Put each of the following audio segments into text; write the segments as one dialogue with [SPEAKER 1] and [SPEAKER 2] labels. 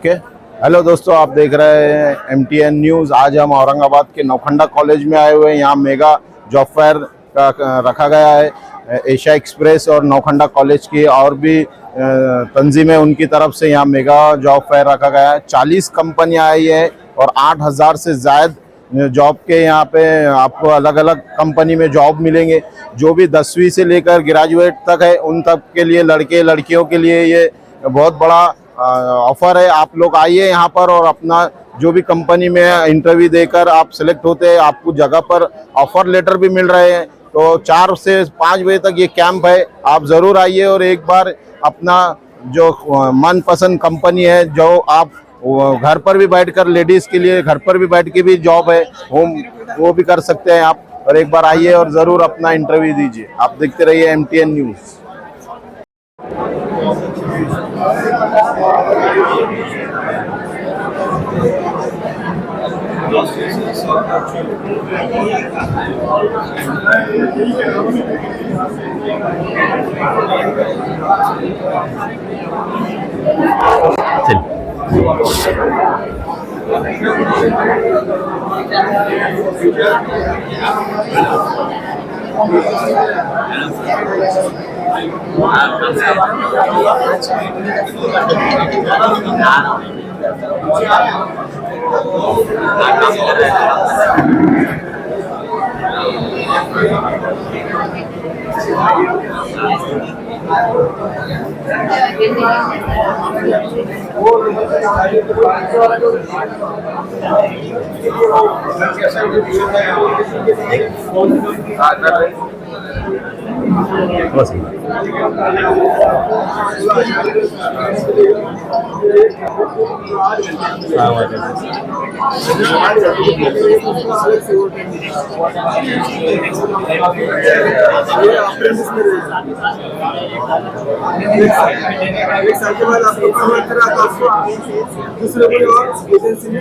[SPEAKER 1] Okay. Hello दोस्तों, आप देख रहे हैं MTN न्यूज़। आज हम औरंगाबाद के नौखंडा कॉलेज में आए हुए हैं। यहाँ मेगा जॉब फेयर का रखा गया है। एशिया एक्सप्रेस और नौखंडा कॉलेज की और भी तंजीमें उनकी तरफ से यहाँ मेगा जॉब फेयर रखा गया है। 40 कंपनियाँ आई है और 8,000 से ज़्यादा जॉब के यहाँ पे आपको अलग अलग कंपनी में जॉब मिलेंगे। जो भी 10वीं से लेकर ग्रेजुएट तक है उन तक के लिए, लड़के लड़कियों के लिए ये बहुत बड़ा ऑफर है। आप लोग आइए यहाँ पर और अपना जो भी कंपनी में इंटरव्यू देकर आप सिलेक्ट होते हैं, आपको जगह पर ऑफर लेटर भी मिल रहे हैं। तो 4 से 5 बजे तक ये कैंप है। आप ज़रूर आइए और एक बार अपना जो मनपसंद कंपनी है, जो आप घर पर भी बैठकर, लेडीज़ के लिए घर पर भी बैठ के भी जॉब है, वो भी कर सकते हैं आप। और एक बार आइए और ज़रूर अपना इंटरव्यू दीजिए। आप देखते रहिए MTN न्यूज़।
[SPEAKER 2] एक साल के बाद आपको पेमेंट करा तो आपको दूसरे कोई और एजेंसी में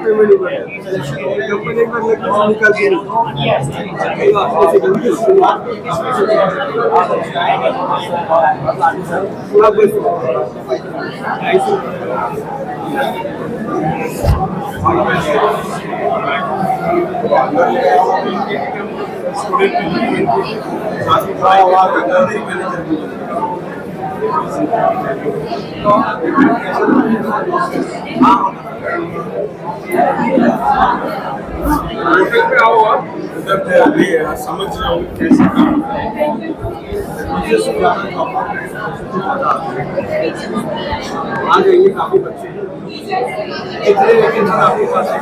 [SPEAKER 2] पेमेंट नहीं पड़ेगा। कंपनी एक बार निकाल के समझ रहा हूँ कैसे आ जाएंगे। काफी बच्चे कितने लेकिन आपके पास है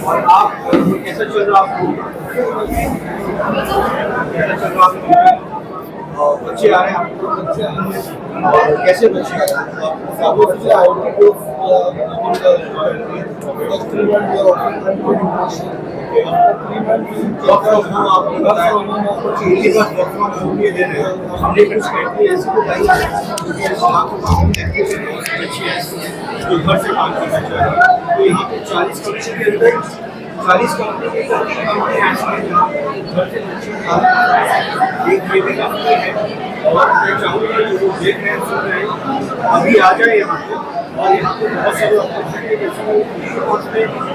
[SPEAKER 2] और आप कैसा चल रहा आपको? बच्चे आ रहे हैं आपको? और कैसे बच्चे आ रहे हैं? घर से काम करना चाहिए। तो यहाँ पे 40 कंपनी के अंदर 40 कंपनी के कंपनी ऐसी है जहाँ घर से एक ये भी कंपनी है। और मैं चाहूँगा जो देख रहे हैं सुन रहे हैं अभी आ जाए यहाँ पे
[SPEAKER 3] और यहाँ पे बहुत सारे अपॉर्चुनिटी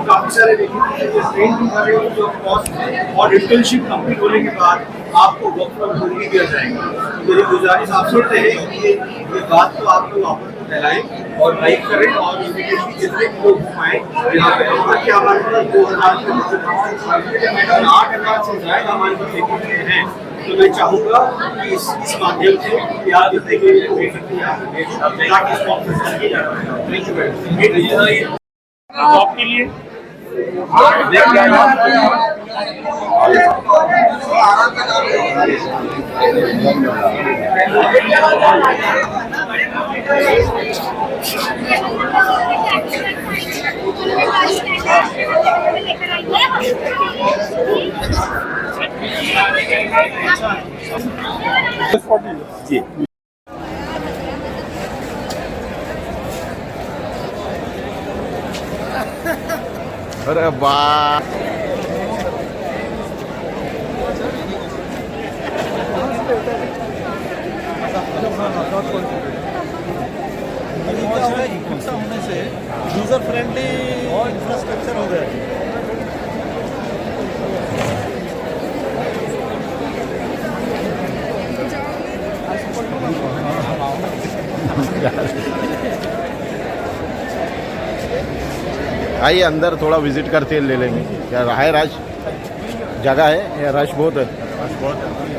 [SPEAKER 3] काफ़ी सारे ट्रेन भी कर रहे हो जो कॉस्ट और इंटर्नशिप कंप्लीट होने के बाद आपको वर्क फ्रॉम होम भी दिया जाएगा। मेरी गुजारिश आपसे रहेगी कि ये बात तो आप लोग आपस में फैलाएं और लाइक करें और इमीडिएटली जितने भी लोग आए यहाँ पे कि हमारे पास 2000 से ज़्यादा हमारे पास लेके हैं। तो मैं चाहूँगा कि इस माध्यम से कि आप जितने भी ताकि इस कॉन्फ्रेंस किया जा रहा है। Thank you very much. Job के लिए जी
[SPEAKER 1] अरे वाह,
[SPEAKER 4] इकट्ठा होने से यूजर फ्रेंडली और इंफ्रास्ट्रक्चर हो गया है।
[SPEAKER 1] आइए अंदर थोड़ा विजिट करते ले लेंगे। क्या है राज, जगह है या रश बहुत है? रश बहुत है।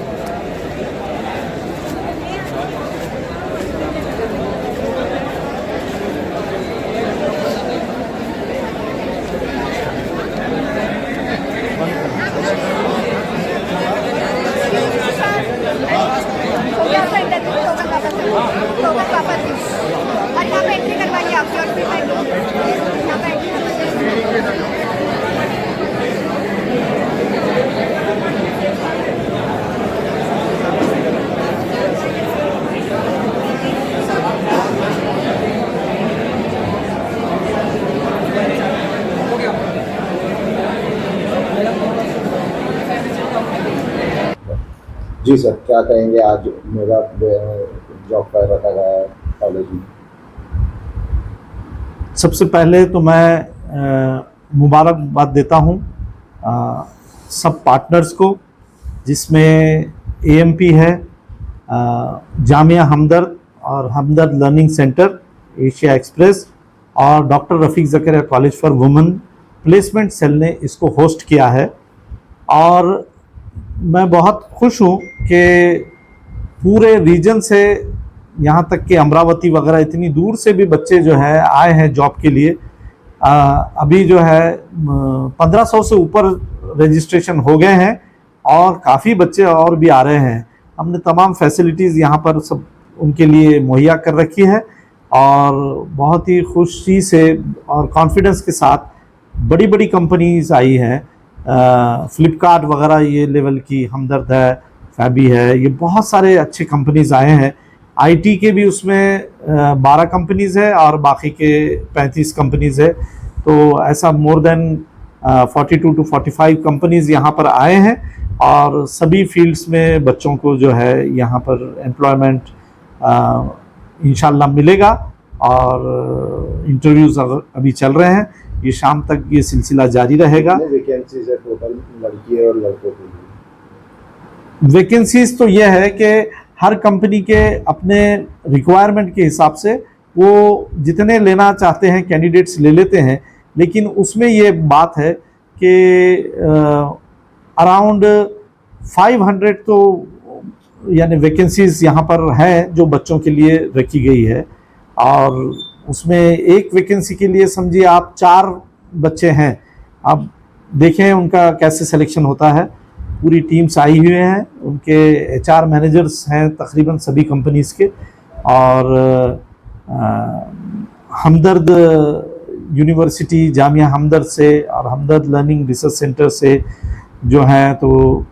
[SPEAKER 1] जी सर, क्या कहेंगे? आज मेरा जॉब फेयर रखा गया है कॉलेज में।
[SPEAKER 4] सबसे पहले तो मैं मुबारकबाद देता हूँ सब पार्टनर्स को, जिसमें एएमपी है, जामिया हमदर्द और Hamdard learning Centre, Asia Express और doctor Rafiq Zakaria College for Women placement cell ने इसको होस्ट किया है। और मैं बहुत खुश हूँ कि पूरे रीजन से, यहाँ तक कि अमरावती वगैरह इतनी दूर से भी बच्चे जो है आए हैं जॉब के लिए। अभी जो है 1500 से ऊपर रजिस्ट्रेशन हो गए हैं और काफ़ी बच्चे और भी आ रहे हैं। हमने तमाम फैसिलिटीज़ यहाँ पर सब उनके लिए मुहैया कर रखी है और बहुत ही खुशी से और कॉन्फिडेंस के साथ बड़ी बड़ी कंपनीज आई हैं, फ्लिपकार्ट वगैरह ये लेवल की, हमदर्द है, फैबी है, ये बहुत सारे अच्छे कंपनीज आए हैं। आईटी के भी उसमें 12 कंपनीज है और बाकी के 35 कंपनीज है। तो ऐसा मोर देन 42 to 45 कंपनीज यहाँ पर आए हैं और सभी फील्ड्स में बच्चों को जो है यहाँ पर एम्प्लॉयमेंट इंशाल्लाह मिलेगा। और इंटरव्यूज़ अभी चल रहे हैं, ये शाम तक ये सिलसिला जारी रहेगा।
[SPEAKER 1] वैकेंसीज है टोटल लड़की और लड़कों के लिए?
[SPEAKER 4] वैकेंसीज तो ये है कि हर कंपनी के अपने रिक्वायरमेंट के हिसाब से वो जितने लेना चाहते हैं कैंडिडेट्स ले लेते हैं, लेकिन उसमें ये बात है कि अराउंड 500 तो यानी वैकेंसीज यहाँ पर हैं जो बच्चों के लिए रखी गई है। और उसमें एक वैकेंसी के लिए समझिए आप 4 बच्चे हैं। अब देखें उनका कैसे सिलेक्शन होता है। पूरी टीम्स आई हुए हैं, उनके एचआर मैनेजर्स हैं तकरीबन सभी कंपनीज़ के। और हमदर्द यूनिवर्सिटी, जामिया हमदर्द से और हमदर्द लर्निंग रिसर्च सेंटर से जो हैं तो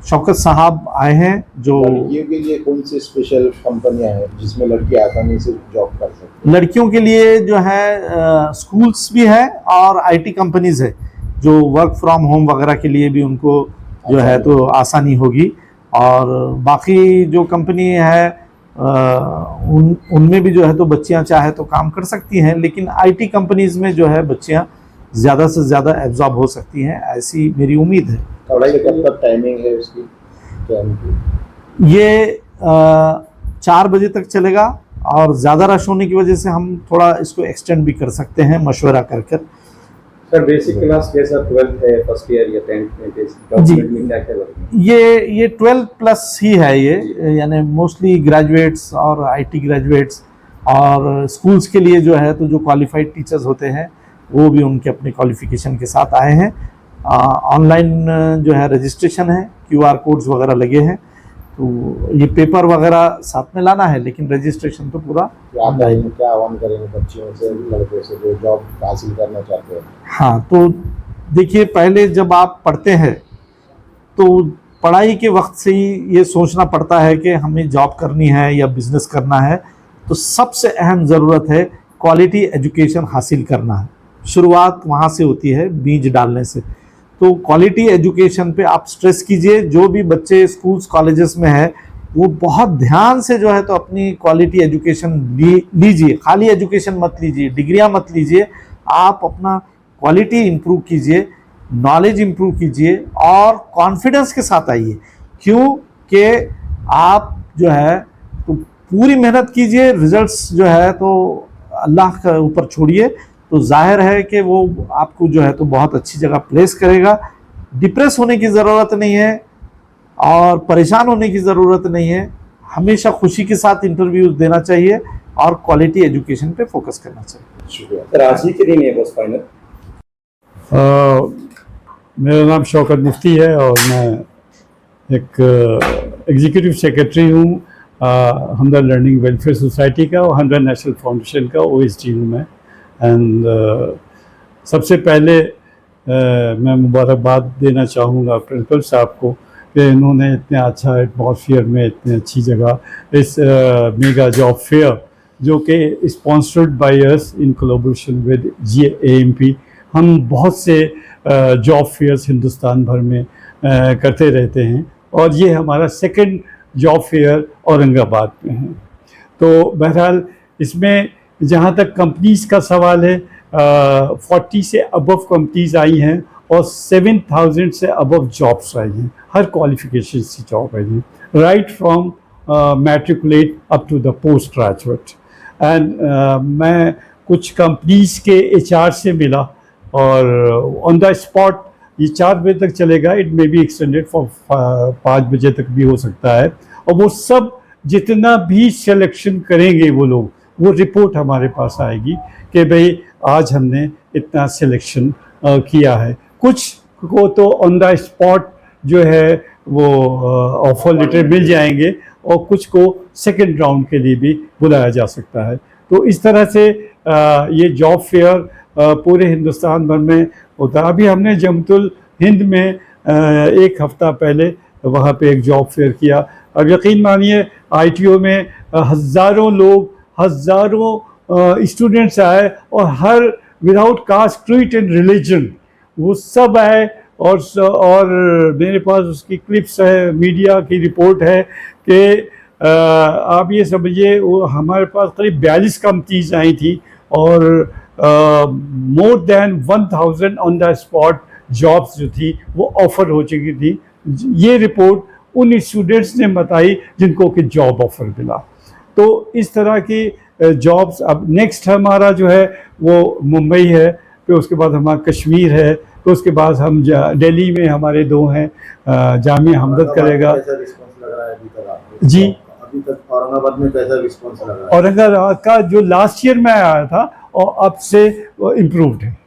[SPEAKER 4] शौकत साहब आए हैं। जो
[SPEAKER 1] लड़कियों के लिए कौन सी स्पेशल कंपनियां हैं जिसमें लड़की आसानी से जॉब कर सकती हैं?
[SPEAKER 4] लड़कियों के लिए जो है स्कूल्स भी है और आईटी कंपनीज है, जो वर्क फ्रॉम होम वगैरह के लिए भी उनको जो है तो आसानी होगी। और बाकी जो कंपनी है उनमें भी जो है तो बच्चियां चाहे तो काम कर सकती हैं, लेकिन आईटी कंपनीज में जो है बच्चियां ज़्यादा से ज़्यादा एब्जॉर्ब हो सकती हैं, ऐसी मेरी उम्मीद है।
[SPEAKER 1] पढ़ाई का कब तक टाइमिंग है उसकी, क्या उनकी?
[SPEAKER 4] ये 4 बजे तक चलेगा और ज़्यादा रश होने की वजह से हम थोड़ा इसको एक्सटेंड भी कर सकते हैं मशवरा कर कर।
[SPEAKER 5] सर बेसिक क्लास जैसा 12th है, फर्स्ट ईयर या 10th में डॉक्यूमेंट में क्या क्या लगेगा?
[SPEAKER 4] ये 12 प्लस ही है ये, यानी मोस्टली ग्रेजुएट्स और आईटी ग्रेजुएट्स, और स्कूल्स के लिए जो है तो जो क्वालिफाइड टीचर्स होते हैं वो भी उनके अपने क्वालिफिकेशन के साथ आए हैं। ऑनलाइन जो है रजिस्ट्रेशन है, QR कोड्स वगैरह लगे हैं, तो ये पेपर वगैरह साथ में लाना है, लेकिन रजिस्ट्रेशन तो पूरा ऑनलाइन।
[SPEAKER 1] क्या आह्वान करेंगे बच्चियों से, लड़कों से जो जॉब हासिल करना चाहते हैं?
[SPEAKER 4] हाँ, तो देखिए, पहले जब आप पढ़ते हैं तो पढ़ाई के वक्त से ही ये सोचना पड़ता है कि हमें जॉब करनी है या बिजनेस करना है, तो सबसे अहम ज़रूरत है क्वालिटी एजुकेशन हासिल करना है। शुरुआत वहाँ से होती है, बीज डालने से। तो क्वालिटी एजुकेशन पे आप स्ट्रेस कीजिए। जो भी बच्चे स्कूल्स कॉलेजेस में है वो बहुत ध्यान से जो है तो अपनी क्वालिटी एजुकेशन लीजिए। खाली एजुकेशन मत लीजिए, डिग्रियां मत लीजिए, आप अपना क्वालिटी इंप्रूव कीजिए, नॉलेज इंप्रूव कीजिए और कॉन्फिडेंस के साथ आइए। क्योंकि आप जो है तो पूरी मेहनत कीजिए, रिजल्ट्स जो है तो अल्लाह के ऊपर छोड़िए, तो जाहिर है कि वो आपको जो है तो बहुत अच्छी जगह प्लेस करेगा। डिप्रेस होने की ज़रूरत नहीं है और परेशान होने की ज़रूरत नहीं है। हमेशा खुशी के साथ इंटरव्यूज देना चाहिए और क्वालिटी एजुकेशन पे फोकस करना चाहिए।
[SPEAKER 1] शुक्रिया।
[SPEAKER 5] सर आज ही के दिन है बस फाइनल।
[SPEAKER 6] मेरा नाम शौकत मुफ्ती है और मैं एक एग्जीक्यूटिव सेक्रेटरी हूँ हमदर्द लर्निंग वेलफेयर सोसाइटी का और हमदर्द नेशनल फाउंडेशन का OSD हूँ मैं। एंड सबसे पहले मैं मुबारकबाद देना चाहूँगा प्रिंसिपल साहब को कि इन्होंने इतने अच्छा एटमॉस्फेयर में इतनी अच्छी जगह इस मेगा जॉब फेयर जो कि sponsored by us in collaboration with AMP। हम बहुत से जॉब फेयर्स हिंदुस्तान भर में करते रहते हैं और ये हमारा सेकंड जॉब फेयर औरंगाबाद में है। तो बहरहाल इसमें जहाँ तक कंपनीज़ का सवाल है 40 से अबव कंपनीज़ आई हैं और 7,000 से अबव जॉब्स आई हैं, हर क्वालिफिकेशन की जॉब आई हैं, right from matriculate up to the post graduate. And मैं कुछ कंपनीज़ के HR से मिला और ऑन द स्पॉट ये 4 बजे तक चलेगा, it may be extended for 5 बजे तक भी हो सकता है। और वो सब जितना भी सिलेक्शन करेंगे वो लोग, वो रिपोर्ट हमारे पास आएगी कि भाई आज हमने इतना सिलेक्शन किया है। कुछ को तो ऑन द स्पॉट जो है वो ऑफर लेटर मिल जाएंगे और कुछ को सेकंड राउंड के लिए भी बुलाया जा सकता है। तो इस तरह से ये जॉब फेयर पूरे हिंदुस्तान भर में होता है। अभी हमने जमतुल हिंद में 1 हफ्ता पहले वहाँ पे एक जॉब फेयर किया। अब यकीन मानिए ITO में हज़ारों लोग, हज़ारों स्टूडेंट्स आए और हर without caste, creed and religion वो सब आए। और मेरे पास उसकी क्लिप्स है, मीडिया की रिपोर्ट है कि आप ये समझिए वो हमारे पास करीब 42 कंपनीज आई थी और more than 1000 on the spot jobs जो थी वो ऑफ़र हो चुकी थी। ये रिपोर्ट उन स्टूडेंट्स ने बताई जिनको कि जॉब ऑफ़र मिला। तो इस तरह की जॉब्स। अब नेक्स्ट हमारा जो है वो मुंबई है, फिर उसके बाद हमारा कश्मीर है, तो उसके बाद हम दिल्ली में हमारे 2 हैं, जामिया हमदर्द करेगा।
[SPEAKER 1] कैसा रिस्पांस लग रहा है अभी तक आपको?
[SPEAKER 4] जी,
[SPEAKER 1] अभी तक औरंगाबाद में कैसा रिस्पांस लग रहा है?
[SPEAKER 4] औरंगाबाद का जो लास्ट ईयर में आया था और अब से इम्प्रूव्ड है,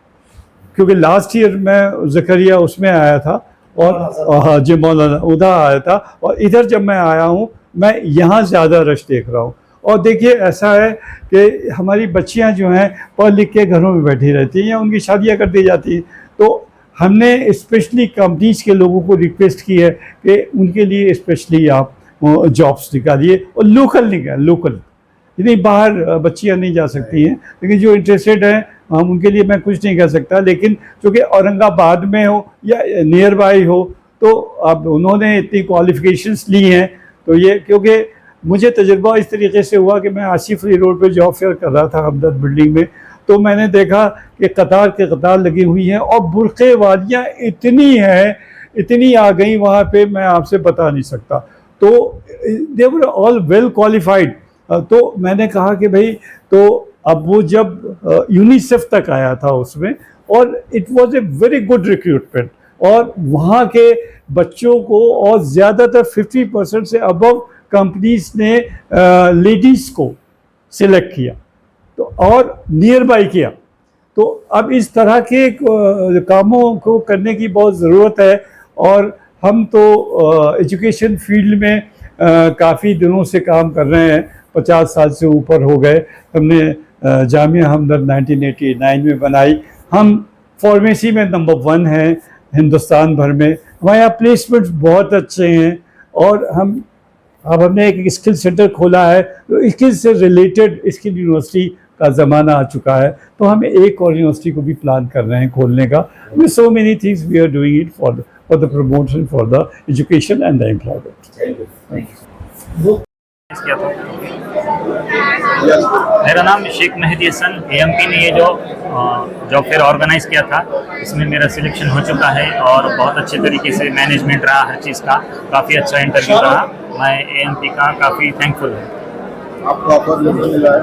[SPEAKER 4] क्योंकि लास्ट ईयर मैं ज़करिया उसमें आया था और जी मौलाना उधर आया था, और इधर जब मैं आया हूँ मैं यहाँ ज़्यादा रश देख रहा हूँ। और देखिए ऐसा है कि हमारी बच्चियाँ जो हैं पढ़ लिख के घरों में बैठी रहती हैं या उनकी शादियाँ कर दी जाती हैं। तो हमने स्पेशली कंपनीज के लोगों को रिक्वेस्ट की है कि उनके लिए स्पेशली आप जॉब्स निकालिए और लोकल यानी बाहर बच्चियाँ नहीं जा सकती हैं, लेकिन जो इंटरेस्टेड हैं हम उनके लिए मैं कुछ नहीं कह सकता। लेकिन चूँकि औरंगाबाद में हो या नियर बाई हो, तो अब उन्होंने इतनी क्वालिफिकेशंस ली हैं, तो ये क्योंकि
[SPEAKER 6] मुझे तजुर्बा इस तरीके से हुआ कि मैं आसिफ अली रोड पे जॉब फेयर कर रहा था हमदर्द बिल्डिंग में, तो मैंने देखा कि कतार के कतार लगी हुई हैं और बुरक़े वालियाँ इतनी हैं, इतनी आ गई वहाँ पे, मैं आपसे बता नहीं सकता। तो दे वर ऑल वेल क्वालिफाइड। तो मैंने कहा कि भाई, तो अब वो जब यूनिसेफ तक आया था उसमें, और it was a very good recruitment, और वहाँ के बच्चों को और ज़्यादातर 50% से अबव कंपनीज ने लेडीज़ को सिलेक्ट किया, तो और नियर बाई किया। तो अब इस तरह के कामों को करने की बहुत ज़रूरत है, और हम तो एजुकेशन फील्ड में काफ़ी दिनों से काम कर रहे हैं, 50 साल से ऊपर हो गए। हमने जामिया हमदर्द 1989 में बनाई। हम फार्मेसी में नंबर 1 हैं हिंदुस्तान भर में। हमारे यहाँ प्लेसमेंट्स बहुत अच्छे हैं, और अब हमने एक स्किल सेंटर खोला है, तो स्किल से रिलेटेड स्किल यूनिवर्सिटी का ज़माना आ चुका है, तो हम एक और यूनिवर्सिटी को भी प्लान कर रहे हैं खोलने का। With so many things we are doing it for the promotion, for the education and the employment.
[SPEAKER 7] मेरा नाम शेख मेहदी हसन। एएमपी ने ये जो जॉब फेयर ऑर्गेनाइज किया था, इसमें मेरा सिलेक्शन हो चुका है, और बहुत अच्छे तरीके से मैनेजमेंट रहा हर चीज़ का, काफ़ी अच्छा इंटरव्यू रहा। मैं एएमपी का काफ़ी थैंकफुल हूँ।
[SPEAKER 1] आपको ऑफर लेटर मिला है?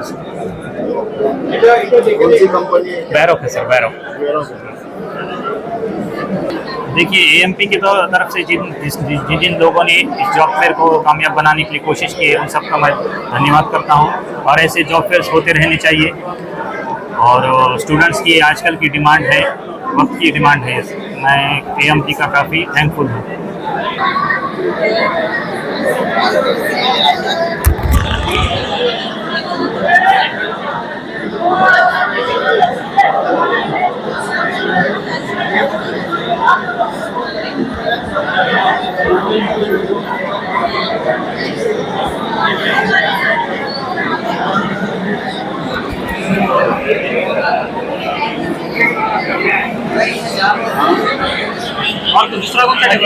[SPEAKER 1] कौन सी कंपनी है?
[SPEAKER 7] बैरोक है सर, बैरोक। देखिए, एएमपी की तरफ से जिन लोगों ने इस जॉब फेयर को कामयाब बनाने के लिए कोशिश की है, उन सबका मैं धन्यवाद करता हूं। और ऐसे जॉब फेयर्स होते रहने चाहिए, और स्टूडेंट्स की आजकल की डिमांड है, वक्त की डिमांड है। मैं एएमपी का काफ़ी थैंकफुल हूँ। और दूसरा कौन सा है?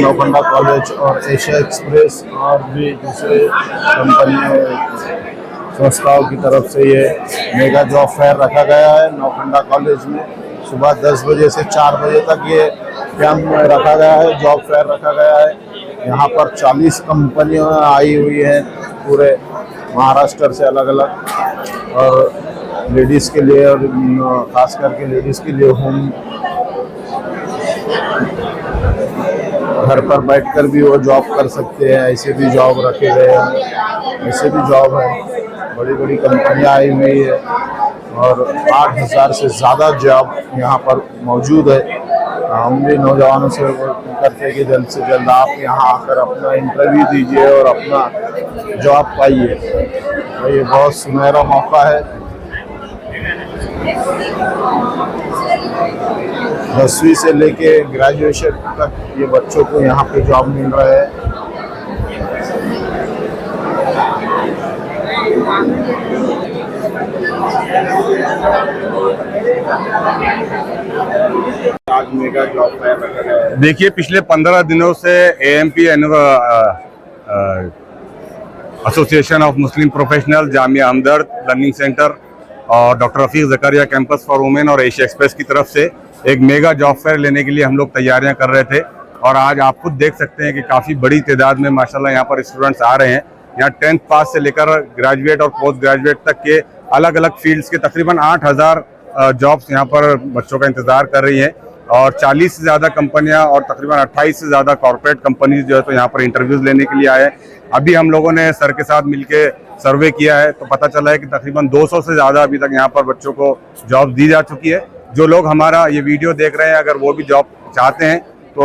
[SPEAKER 1] नौखंडा कॉलेज और एशिया एक्सप्रेस और भी दूसरे कंपनियों संस्थाओं की तरफ से ये मेगा जॉब फेयर रखा गया है नौखंडा कॉलेज में। सुबह 10 बजे से 4 बजे तक ये कैंप रखा गया है, जॉब फेयर रखा गया है। यहाँ पर 40 कंपनियाँ आई हुई हैं पूरे महाराष्ट्र से अलग अलग, और लेडीज़ के लिए और ख़ास करके लेडीज़ के लिए होम, घर पर बैठकर भी वो जॉब कर सकते हैं, ऐसे भी जॉब रखे गए हैं, ऐसे भी जॉब है। बड़ी बड़ी कंपनियां आई हुई है, और 8000 से ज़्यादा जॉब यहाँ पर मौजूद है। हम भी नौजवानों से करते हैं कि जल्द से जल्द आप यहाँ आकर अपना इंटरव्यू दीजिए और अपना जॉब पाइए। तो ये बहुत सुनहरा मौका है। 10वीं से लेके ग्रेजुएशन तक ये बच्चों को यहाँ पे जॉब मिल रहा है। आज मेगा जॉब फेयर रखा गया है।
[SPEAKER 8] देखिए, पिछले 15 दिनों से AMP association of Muslim professional, Jamia Hamdard learning centre और doctor Rafiq Zakaria campus for women और एशिया एक्सप्रेस की तरफ से एक मेगा जॉब फेयर लेने के लिए हम लोग तैयारियां कर रहे थे। और आज आप खुद देख सकते हैं कि काफ़ी बड़ी तादाद में माशाल्लाह यहाँ पर स्टूडेंट्स आ रहे हैं। यहाँ 10th पास से लेकर ग्रेजुएट और पोस्ट ग्रेजुएट तक के अलग अलग फील्ड्स के तकरीबन 8000 जॉब्स यहाँ पर बच्चों का इंतज़ार कर रही हैं, और 40 से ज़्यादा कंपनियां और तकरीबन 28 से ज़्यादा कॉर्पोरेट कंपनीज जो है तो यहाँ पर इंटरव्यूज़ लेने के लिए आए हैं। अभी हम लोगों ने सर के साथ मिलके सर्वे किया है, तो पता चला है कि तकरीबन 200 से ज़्यादा अभी तक यहाँ पर बच्चों को जॉब दी जा चुकी है। जो लोग हमारा ये वीडियो देख रहे हैं, अगर वो भी जॉब चाहते हैं तो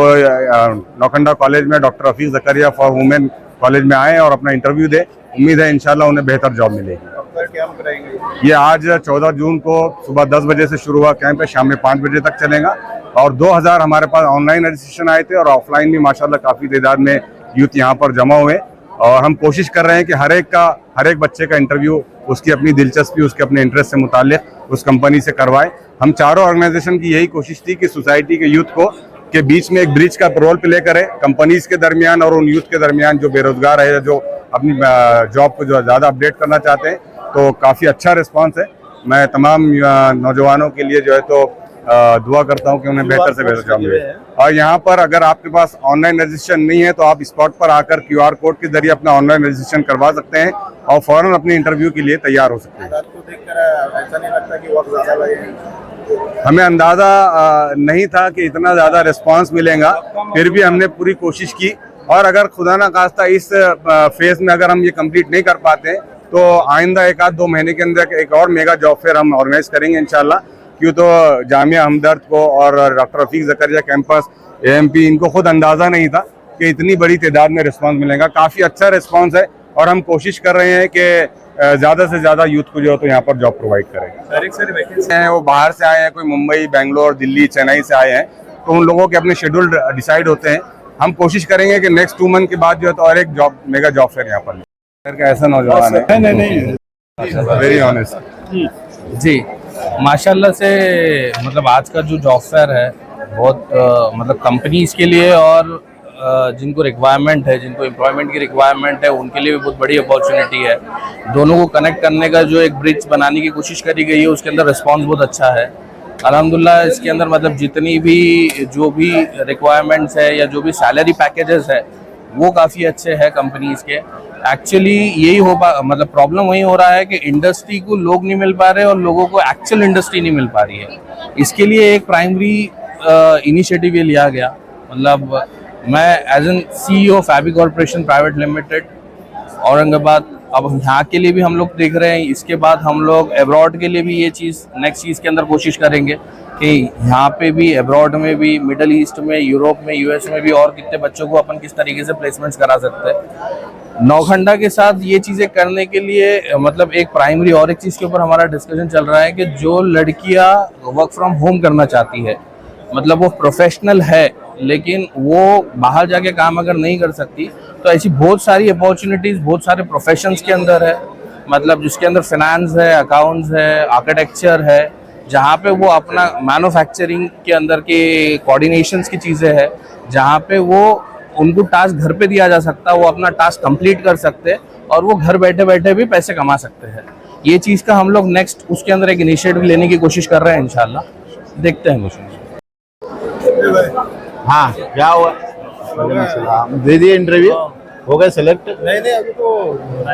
[SPEAKER 8] नौखंडा कॉलेज में doctor Rafiq Zakaria for women college में आए और अपना इंटरव्यू दें। उम्मीद है इंशाल्लाह उन्हें बेहतर जॉब मिलेगी। ये आज 14 जून को सुबह 10 बजे से शुरू हुआ कैंप है, शाम में 5 बजे तक चलेगा। और 2000 हमारे पास ऑनलाइन रजिस्ट्रेशन आए थे, और ऑफलाइन भी माशाल्लाह काफ़ी तादाद में यूथ यहाँ पर जमा हुए। और हम कोशिश कर रहे हैं कि हर एक बच्चे का इंटरव्यू उसकी अपनी दिलचस्पी, उसके अपने इंटरेस्ट से मुताल्लिक उस कंपनी से करवाएं। हम चारों ऑर्गेनाइजेशन की यही कोशिश थी कि सोसाइटी के यूथ को के बीच में एक ब्रिज का रोल प्ले करें, कंपनीज के दरमियान और उन यूथ के दरमियान जो बेरोजगार है, जो अपनी जॉब को जो ज़्यादा अपडेट करना चाहते हैं। तो काफ़ी अच्छा रिस्पांस है। मैं तमाम नौजवानों के लिए जो है तो दुआ करता हूं कि उन्हें बेहतर से बेहतर जॉब मिले। और यहाँ पर अगर आपके पास ऑनलाइन रजिस्ट्रेशन नहीं है तो आप स्पॉट पर आकर QR कोड के जरिए अपना ऑनलाइन रजिस्ट्रेशन करवा सकते हैं और फौरन अपनी इंटरव्यू के लिए तैयार हो सकते हैं।
[SPEAKER 3] ऐसा नहीं लगता कि वक्त ज़्यादा लगेगा?
[SPEAKER 8] हमें अंदाज़ा नहीं था कि इतना ज़्यादा रिस्पांस मिलेगा, फिर भी हमने पूरी कोशिश की। और अगर खुदा ना खास्ता इस फेज़ में अगर हम ये कंप्लीट नहीं कर पाते तो आइंदा 1-2 महीने के अंदर एक और मेगा जॉब फेयर हम ऑर्गेनाइज करेंगे इंशाल्लाह। क्यों तो जामिया हमदर्द को और doctor Rafiq Zakaria campus, AMP, इनको खुद अंदाज़ा नहीं था कि इतनी बड़ी तादाद में रिस्पांस मिलेगा। काफ़ी अच्छा रिस्पांस है और हम कोशिश कर रहे हैं कि ज़्यादा से ज़्यादा यूथ को जो है तो यहाँ पर जॉब प्रोवाइड करें।
[SPEAKER 3] सर वैकेंसी
[SPEAKER 8] हैं वो बाहर से आए हैं, कोई मुंबई, बेंगलोर, दिल्ली, चेन्नई से आए हैं, तो उन लोगों के अपने शेड्यूल डिसाइड होते हैं। हम कोशिश करेंगे कि नेक्स्ट 2 मंथ के बाद जो है तो और एक मेगा जॉब फेयर यहाँ पर ऐसा नौजवान है।
[SPEAKER 6] नहीं
[SPEAKER 8] वेरी ऑनेस्ट
[SPEAKER 9] जी, माशाल्लाह से मतलब आज का जो जॉब फेयर है बहुत मतलब कंपनीज के लिए और जिनको रिक्वायरमेंट है, जिनको एम्प्लॉयमेंट की रिक्वायरमेंट है, उनके लिए भी बहुत बड़ी अपॉर्चुनिटी है। दोनों को कनेक्ट करने का जो एक ब्रिज बनाने की कोशिश करी गई है, उसके अंदर रिस्पांस बहुत अच्छा है अल्हम्दुलिल्लाह। इसके अंदर मतलब जितनी भी जो भी रिक्वायरमेंट्स है या जो भी सैलरी पैकेजेस है वो काफ़ी अच्छे हैं कंपनीज के। एक्चुअली यही मतलब प्रॉब्लम वही हो रहा है कि इंडस्ट्री को लोग नहीं मिल पा रहे और लोगों को एक्चुअल इंडस्ट्री नहीं मिल पा रही है। इसके लिए एक प्राइमरी इनिशिएटिव ये लिया गया। मतलब मैं एज एन CEO फैबी कॉर्पोरेशन प्राइवेट लिमिटेड औरंगाबाद, अब यहाँ के लिए भी हम लोग देख रहे हैं। इसके बाद हम लोग एब्रॉड के लिए भी ये चीज़ नेक्स्ट चीज़ के अंदर कोशिश करेंगे कि यहाँ पे भी, एब्रॉड में भी, मिडल ईस्ट में, यूरोप में, US में भी और कितने बच्चों को अपन किस तरीके से प्लेसमेंट्स करा सकते हैं। नौखंडा के साथ ये चीज़ें करने के लिए मतलब एक प्राइमरी और एक चीज़ के ऊपर हमारा डिस्कशन चल रहा है कि जो लड़कियाँ वर्क फ्रॉम होम करना चाहती है, मतलब वो प्रोफेशनल है लेकिन वो बाहर जाके काम अगर नहीं कर सकती, तो ऐसी बहुत सारी अपॉर्चुनिटीज़ बहुत सारे प्रोफेशंस के अंदर है। मतलब जिसके अंदर फिनेंस है, अकाउंट्स है, आर्किटेक्चर है, जहाँ पे वो अपना मैन्युफैक्चरिंग के अंदर के कोऑर्डिनेशंस की चीज़ें हैं, जहाँ पे वो उनको टास्क घर पे दिया जा सकता है, वो अपना टास्क कंप्लीट कर सकते हैं और वो घर बैठे बैठे भी पैसे कमा सकते हैं। ये चीज़ का हम लोग नेक्स्ट उसके अंदर एक इनिशिएटिव लेने की कोशिश कर रहे हैं इंशाल्लाह। देखते हैं कुछ।
[SPEAKER 1] हाँ, क्या हुआ? दे दिए इंटरव्यू, हो गए सेलेक्ट?
[SPEAKER 2] नहीं अभी तो